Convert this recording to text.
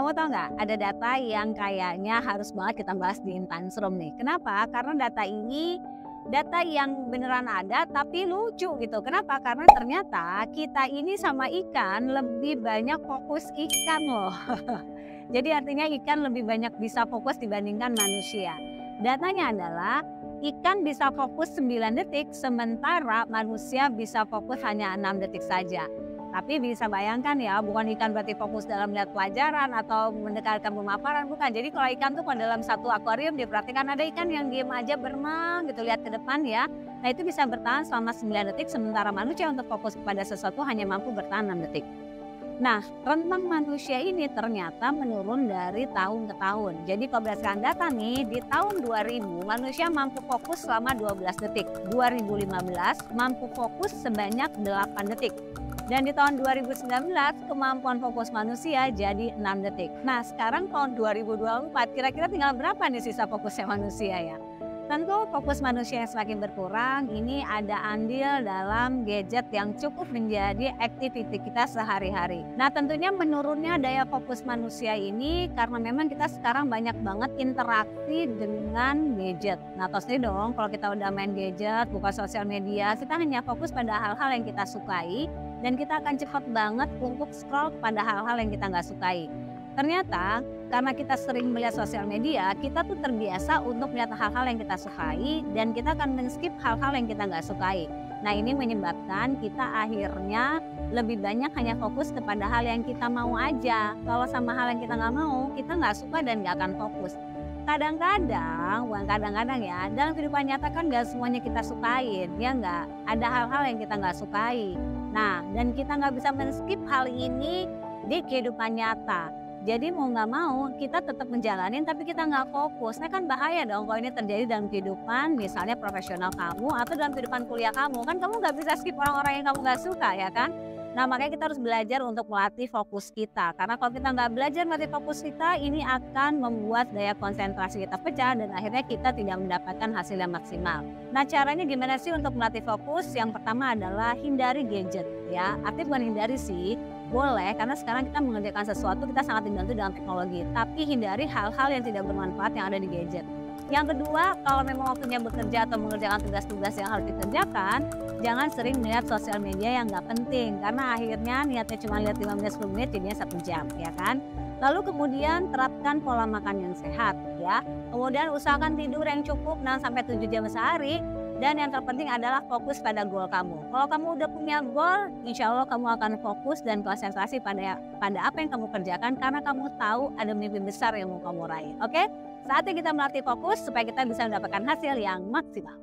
Kamu tahu nggak, ada data yang kayaknya harus banget kita bahas di Insights Room nih. Kenapa? Karena data ini data yang beneran ada tapi lucu gitu. Kenapa? Karena ternyata kita ini sama ikan lebih banyak fokus ikan loh. Jadi artinya ikan lebih banyak bisa fokus dibandingkan manusia. Datanya adalah ikan bisa fokus 9 detik sementara manusia bisa fokus hanya 6 detik saja. Tapi bisa bayangkan ya, bukan ikan berarti fokus dalam melihat pelajaran atau mendengarkan pemaparan, bukan. Jadi kalau ikan tuh kalau dalam satu akuarium diperhatikan ada ikan yang diam aja berenang gitu, lihat ke depan ya. Nah itu bisa bertahan selama 9 detik sementara manusia untuk fokus kepada sesuatu hanya mampu bertahan 6 detik. Nah, rentang manusia ini ternyata menurun dari tahun ke tahun. Jadi kalau berdasarkan data nih, di tahun 2000 manusia mampu fokus selama 12 detik. 2015 mampu fokus sebanyak 8 detik. Dan di tahun 2019 kemampuan fokus manusia jadi 6 detik. Nah sekarang tahun 2024 kira-kira tinggal berapa nih sisa fokusnya manusia ya? Tentu fokus manusia yang semakin berkurang ini ada andil dalam gadget yang cukup menjadi aktiviti kita sehari-hari. Nah tentunya menurunnya daya fokus manusia ini karena memang kita sekarang banyak banget interaksi dengan gadget. Nah tahu sendiri dong kalau kita udah main gadget, buka sosial media, kita hanya fokus pada hal-hal yang kita sukai. Dan kita akan cepat banget untuk scroll pada hal-hal yang kita nggak sukai. Ternyata karena kita sering melihat sosial media, kita tuh terbiasa untuk melihat hal-hal yang kita sukai dan kita akan men-skip hal-hal yang kita nggak sukai. Nah ini menyebabkan kita akhirnya lebih banyak hanya fokus kepada hal yang kita mau aja. Kalau sama hal yang kita nggak mau, kita nggak suka dan nggak akan fokus. Kadang-kadang, bukan kadang-kadang ya, dalam kehidupan nyata kan gak semuanya kita sukain, ya nggak? Ada hal-hal yang kita nggak sukai. Nah, dan kita nggak bisa men-skip hal ini di kehidupan nyata. Jadi mau nggak mau kita tetap menjalanin tapi kita nggak fokus. Nah kan bahaya dong kalau ini terjadi dalam kehidupan misalnya profesional kamu atau dalam kehidupan kuliah kamu. Kan kamu nggak bisa skip orang-orang yang kamu nggak suka ya kan? Nah makanya kita harus belajar untuk melatih fokus kita. Karena kalau kita nggak belajar melatih fokus kita, ini akan membuat daya konsentrasi kita pecah dan akhirnya kita tidak mendapatkan hasil yang maksimal. Nah caranya gimana sih untuk melatih fokus? Yang pertama adalah hindari gadget ya. Artinya bukan hindari sih, boleh karena sekarang kita mengerjakan sesuatu kita sangat dibantu dengan teknologi. Tapi hindari hal-hal yang tidak bermanfaat yang ada di gadget. Yang kedua, kalau memang waktunya bekerja atau mengerjakan tugas-tugas yang harus dikerjakan, jangan sering melihat sosial media yang nggak penting. Karena akhirnya niatnya cuma lihat 5 menit 10 menit jadinya 1 jam ya kan. Lalu kemudian terapkan pola makan yang sehat ya. Kemudian usahakan tidur yang cukup 6-7 jam sehari. Dan yang terpenting adalah fokus pada goal kamu. Kalau kamu udah punya goal, insya Allah kamu akan fokus dan konsentrasi pada apa yang kamu kerjakan karena kamu tahu ada mimpi besar yang mau kamu raih. Oke? Saatnya kita melatih fokus supaya kita bisa mendapatkan hasil yang maksimal.